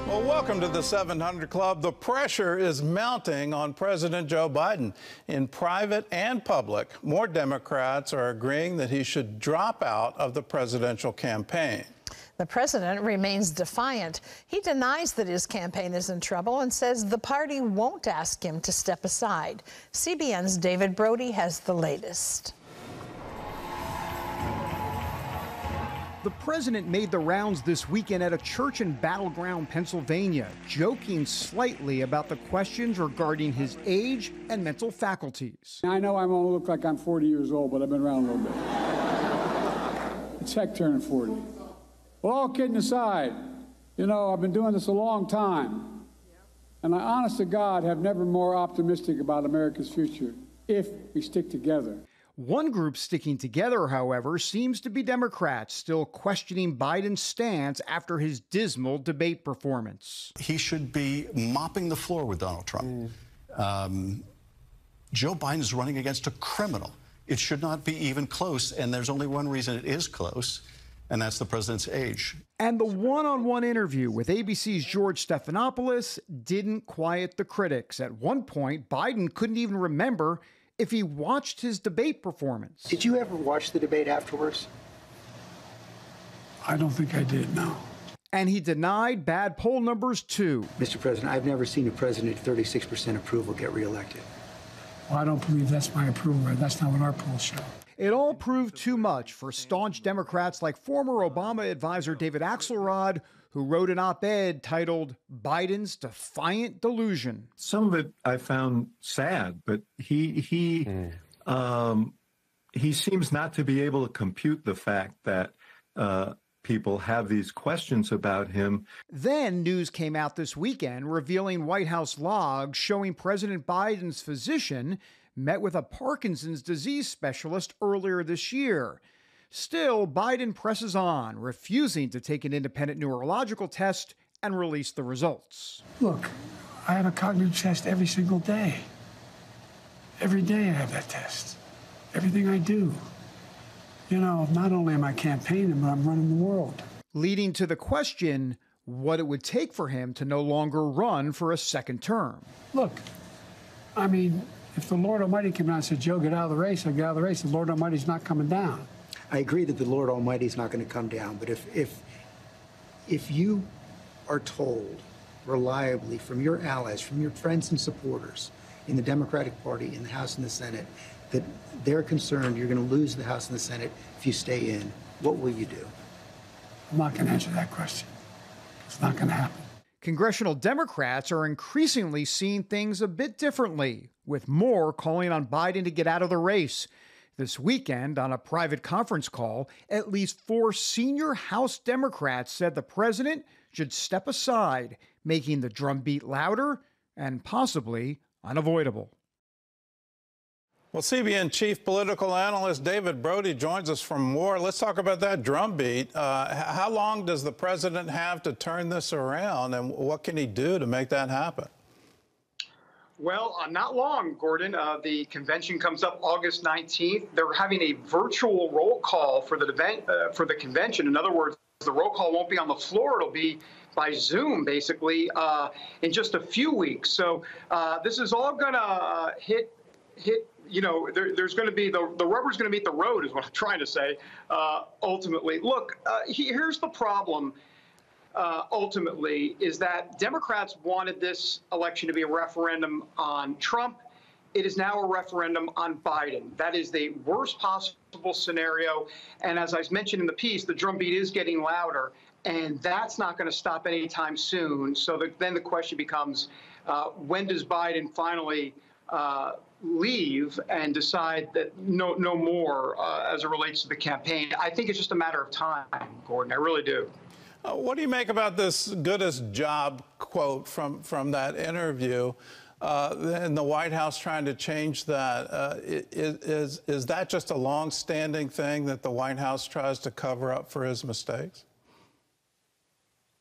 Well, welcome to the 700 Club. The pressure is mounting on President Joe Biden. In private and public, more Democrats are agreeing that he should drop out of the presidential campaign. The president remains defiant. He denies that his campaign is in trouble and says the party won't ask him to step aside. CBN's David Brody has the latest. The president made the rounds this weekend at a church in Battleground, Pennsylvania, joking slightly about the questions regarding his age and mental faculties. I know I won't look like I'm 40 years old, but I've been around a little bit. It's heck turning 40. Well, all kidding aside, I've been doing this a long time. And I, honest to God, have never been more optimistic about America's future if we stick together. One group sticking together, however, seems to be Democrats, still questioning Biden's stance after his dismal debate performance. He should be mopping the floor with Donald Trump. Joe Biden is running against a criminal. It should not be even close, and there's only one reason it is close, and that's the president's age. And the one-on-one interview with ABC's George Stephanopoulos didn't quiet the critics. At one point, Biden couldn't even remember if he watched his debate performance. Did you ever watch the debate afterwards? I don't think I did, no. And he denied bad poll numbers, too. Mr. President, I've never seen a president 36% approval get reelected. Well, I don't believe that's my approval rate. That's not what our polls show. It all proved too much for staunch Democrats like former Obama advisor David Axelrod, who wrote an op-ed titled Biden's Defiant Delusion. Some of it I found sad, but he seems not to be able to compute the fact that people have these questions about him. Then news came out this weekend revealing White House logs showing President Biden's physician met with a Parkinson's disease specialist earlier this year. Still, Biden presses on, refusing to take an independent neurological test and release the results. Look, I have a cognitive test every single day. Every day I have that test. Everything I do. Not only am I campaigning, but I'm running the world. Leading to the question, what it would take for him to no longer run for a second term. Look, if the Lord Almighty came down and said, Joe, get out of the race, I'd get out of the race. The Lord Almighty's not coming down. I agree that the Lord Almighty is not going to come down, but if you are told reliably from your allies, from your friends and supporters in the Democratic Party, in the House and the Senate, that they're concerned you're going to lose the House and the Senate if you stay in, what will you do? I'm not going to answer that question. It's not going to happen. Congressional Democrats are increasingly seeing things a bit differently, with more calling on Biden to get out of the race. This weekend, on a private conference call, at least 4 senior House Democrats said the president should step aside, making the drumbeat louder and possibly unavoidable. Well, CBN chief political analyst David Brody joins us for more. Let's talk about that drumbeat. How long does the president have to turn this around, and what can he do to make that happen? Well, not long, Gordon. The convention comes up August 19th. They're having a virtual roll call for the convention. In other words, the roll call won't be on the floor. It'll be by Zoom, basically, in just a few weeks. So this is all going to hit. There's going to be the rubber's going to meet the road, is what I'm trying to say. Ultimately, look, here's the problem. Ultimately, is that Democrats wanted this election to be a referendum on Trump. It is now a referendum on Biden. That is the worst possible scenario. And as I mentioned in the piece, the drumbeat is getting louder, and that's not going to stop anytime soon. So then the question becomes, when does Biden finally leave and decide that no more as it relates to the campaign? I think it's just a matter of time, Gordon. I really do. What do you make about this "goodest job" quote from that interview, and the White House trying to change that? Is that just a long-standing thing that the White House tries to cover up for his mistakes?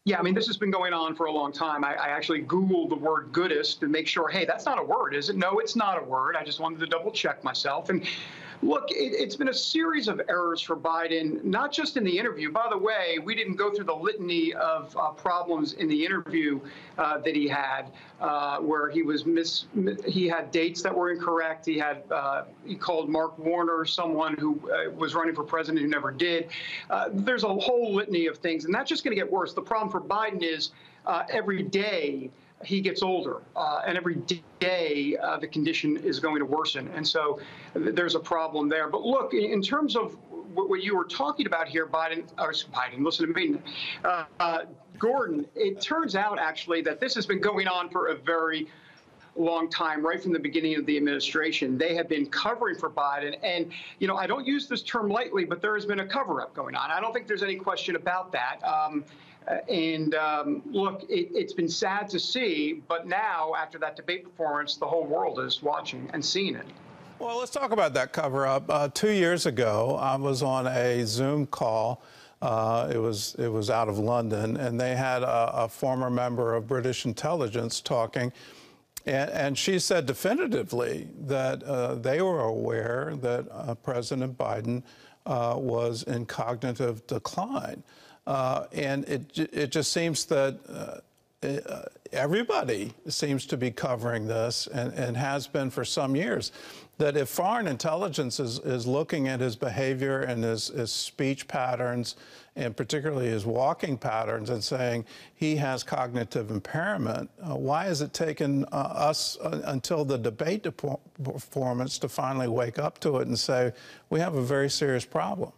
Yeah, this has been going on for a long time. I actually Googled the word "goodest" to make sure, hey, that's not a word, is it? No, it's not a word. I just wanted to double check myself. And Look, it's been a series of errors for Biden, not just in the interview. By the way, we didn't go through the litany of problems in the interview that he had, where he had dates that were incorrect. He called Mark Warner someone who was running for president who never did. There's a whole litany of things, and that's just going to get worse. The problem for Biden is every day he gets older, and every day the condition is going to worsen. And so there's a problem there. But look, in terms of what you were talking about here, listen to me, Gordon, it turns out actually that this has been going on for a very long time, right from the beginning of the administration. They have been covering for Biden. And, you know, I don't use this term lightly, but there has been a cover-up going on. I don't think there's any question about that. Look, it's been sad to see, but now, after that debate performance, the whole world is watching and seeing it. Well, let's talk about that cover-up. 2 years ago, I was on a Zoom call. It was out of London, and they had a former member of British intelligence talking, and she said definitively that they were aware that President Biden was in cognitive decline. And it just seems that everybody seems to be covering this and has been for some years, that if foreign intelligence is looking at his behavior and his speech patterns, and particularly his walking patterns, and saying he has cognitive impairment, why has it taken us until the debate performance to finally wake up to it and say, we have a very serious problem?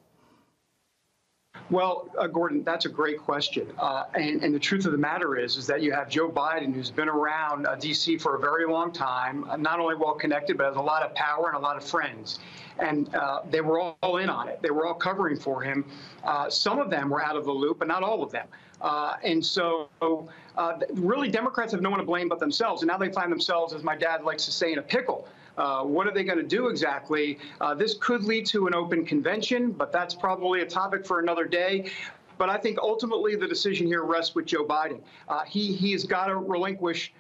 Well, Gordon, that's a great question. And the truth of the matter is that you have Joe Biden, who's been around D.C. for a very long time, not only well-connected, but has a lot of power and a lot of friends. And they were all in on it. They were all covering for him. Some of them were out of the loop, but not all of them. And so really, Democrats have no one to blame but themselves. And now they find themselves, as my dad likes to say, in a pickle. What are they going to do exactly? This could lead to an open convention, but that's probably a topic for another day. But I think ultimately the decision here rests with Joe Biden. He's got to relinquish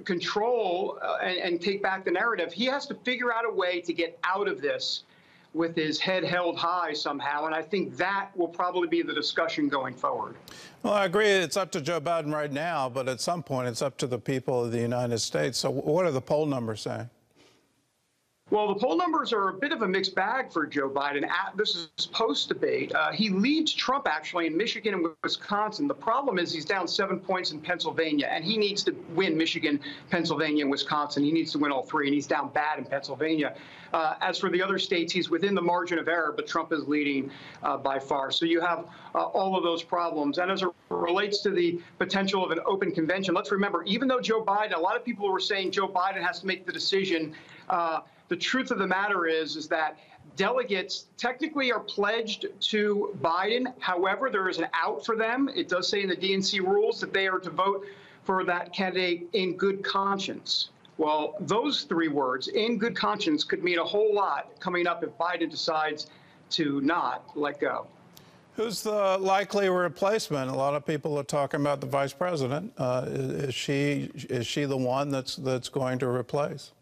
control and take back the narrative. He has to figure out a way to get out of this with his head held high somehow, and I think that will probably be the discussion going forward. Well, I agree it's up to Joe Biden right now, but at some point it's up to the people of the United States. So what are the poll numbers saying? Well, the poll numbers are a bit of a mixed bag for Joe Biden. This is post-debate. He leads Trump, actually, in Michigan and Wisconsin. The problem is he's down 7 points in Pennsylvania, and he needs to win Michigan, Pennsylvania, and Wisconsin. He needs to win all three, and he's down bad in Pennsylvania. As for the other states, he's within the margin of error, but Trump is leading by far. So you have all of those problems. And as it relates to the potential of an open convention, let's remember, even though Joe Biden, a lot of people were saying Joe Biden has to make the decision, the truth of the matter is that delegates technically are pledged to Biden. However, there is an out for them. It does say in the DNC rules that they are to vote for that candidate in good conscience. Well, those three words, in good conscience, could mean a whole lot coming up if Biden decides to not let go. Who's the likely replacement? A lot of people are talking about the vice president. Is she the one that's going to replace?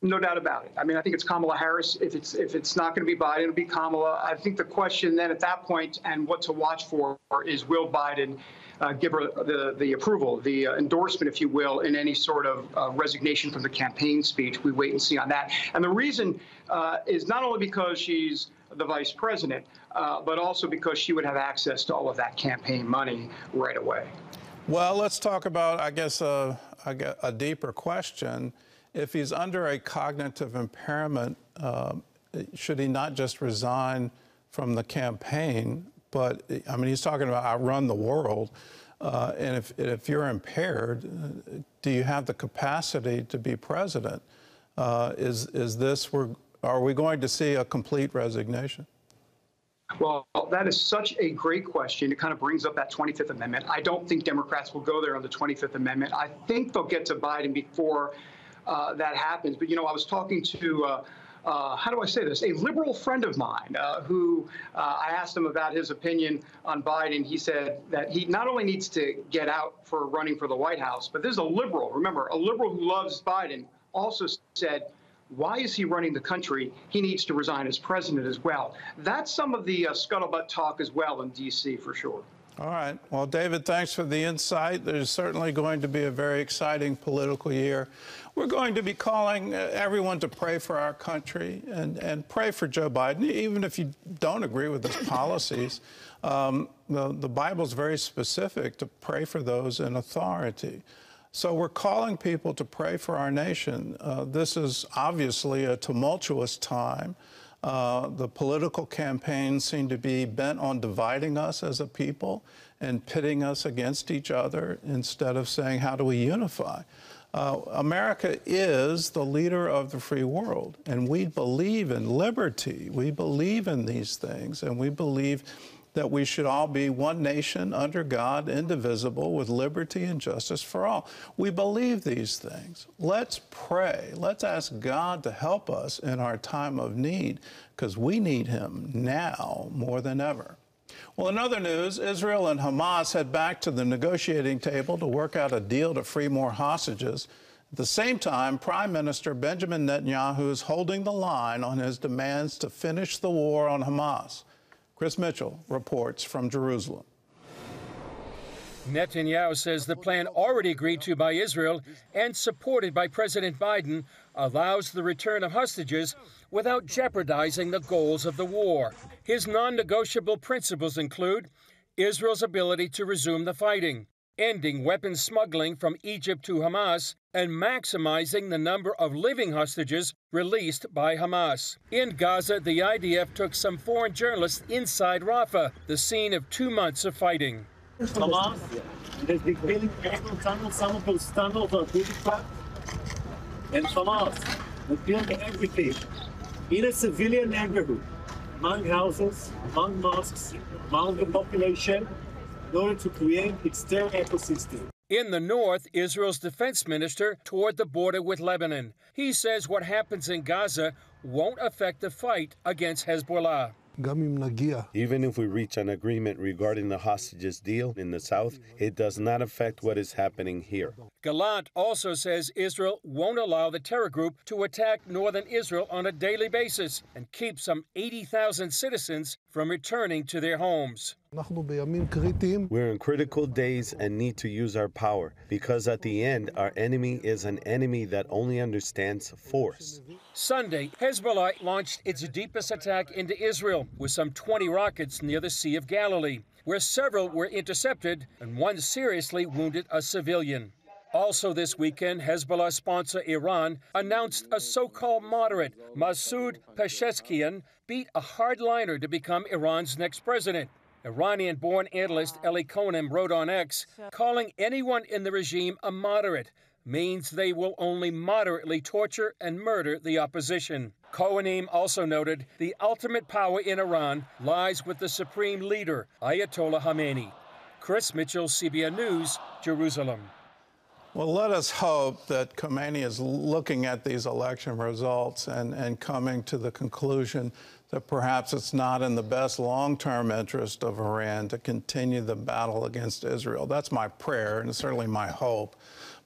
No doubt about it. I mean, I think it's Kamala Harris. If it's not going to be Biden, it'll be Kamala. I think the question then at that point and what to watch for is, will Biden give her the approval, the endorsement, if you will, in any sort of resignation from the campaign speech. We wait and see on that. And the reason is not only because she's the vice president, but also because she would have access to all of that campaign money right away. Well, let's talk about, I guess, a deeper question. If he's under a cognitive impairment, should he not just resign from the campaign? But, I mean, he's talking about outrun the world. And if you're impaired, do you have the capacity to be president? Are we going to see a complete resignation? Well, that is such a great question. It kind of brings up that 25th Amendment. I don't think Democrats will go there on the 25th Amendment. I think they'll get to Biden before that happens. But, you know, I was talking to, how do I say this, a liberal friend of mine who I asked him about his opinion on Biden. He said that he not only needs to get out for running for the White House, but this is a liberal, remember, a liberal who loves Biden, also said, Why is he running the country? He needs to resign as president as well. That's some of the scuttlebutt talk as well in D.C. for sure. All right. Well, David, thanks for the insight. There's certainly going to be a very exciting political year. We're going to be calling everyone to pray for our country and pray for Joe Biden, even if you don't agree with his policies. The Bible's very specific to pray for those in authority. So we're calling people to pray for our nation. This is obviously a tumultuous time. The political campaigns seem to be bent on dividing us as a people and pitting us against each other instead of saying, how do we unify? America is the leader of the free world, and we believe in liberty. We believe in these things, and we believe that we should all be one nation under God, indivisible, with liberty and justice for all. We believe these things. Let's pray. Let's ask God to help us in our time of need, because we need him now more than ever. Well, in other news, Israel and Hamas head back to the negotiating table to work out a deal to free more hostages. At the same time, Prime Minister Benjamin Netanyahu is holding the line on his demands to finish the war on Hamas. Chris Mitchell reports from Jerusalem. Netanyahu says the plan already agreed to by Israel and supported by President Biden allows the return of hostages without jeopardizing the goals of the war. His non-negotiable principles include Israel's ability to resume the fighting, ending weapons smuggling from Egypt to Hamas, and maximizing the number of living hostages released by Hamas. In Gaza, the IDF took some foreign journalists inside Rafah, the scene of 2 months of fighting. Hamas has been building cable tunnels. Some of those tunnels are really flat. And Hamas has built everything in a civilian neighborhood, among houses, among mosques, among the population, in order to create its their ecosystem. In the north, Israel's defense minister toured the border with Lebanon. He says what happens in Gaza won't affect the fight against Hezbollah. Even if we reach an agreement regarding the hostages deal in the south, it does not affect what is happening here. Gallant also says Israel won't allow the terror group to attack northern Israel on a daily basis and keep some 80,000 citizens from returning to their homes. We're in critical days and need to use our power because at the end, our enemy is an enemy that only understands force. Sunday, Hezbollah launched its deepest attack into Israel with some 20 rockets near the Sea of Galilee, where several were intercepted and one seriously wounded a civilian. Also this weekend, Hezbollah sponsor Iran announced a so-called moderate, Masoud Pezeshkian, beat a hardliner to become Iran's next president. Iranian-born analyst Eli Cohen wrote on X, calling anyone in the regime a moderate means they will only moderately torture and murder the opposition. Kohanim also noted the ultimate power in Iran lies with the supreme leader, Ayatollah Khamenei. Chris Mitchell, CBN News, Jerusalem. Well, let us hope that Khomeini is looking at these election results and coming to the conclusion that perhaps it's not in the best long-term interest of Iran to continue the battle against Israel. That's my prayer, and it's certainly my hope.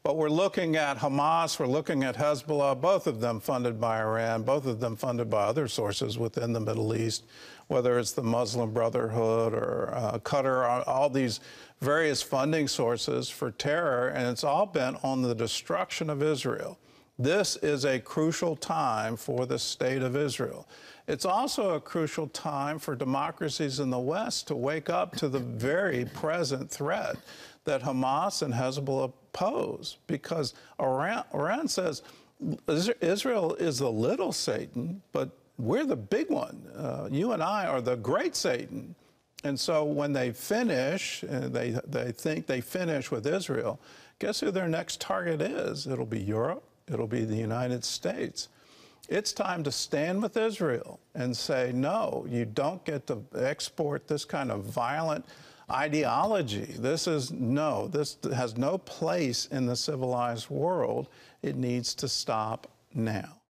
But we're looking at Hamas, we're looking at Hezbollah, both of them funded by Iran, both of them funded by other sources within the Middle East, whether it's the Muslim Brotherhood or Qatar, all these various funding sources for terror, and it's all bent on the destruction of Israel. This is a crucial time for the state of Israel. It's also a crucial time for democracies in the West to wake up to the very present threat that Hamas and Hezbollah pose, because Iran says Israel is the little Satan, but we're the big one. You and I are the great Satan. And so when they finish, they think they finish with Israel, guess who their next target is? It'll be Europe. It'll be the United States. It's time to stand with Israel and say, no, you don't get to export this kind of violent ideology. This has no place in the civilized world. It needs to stop now.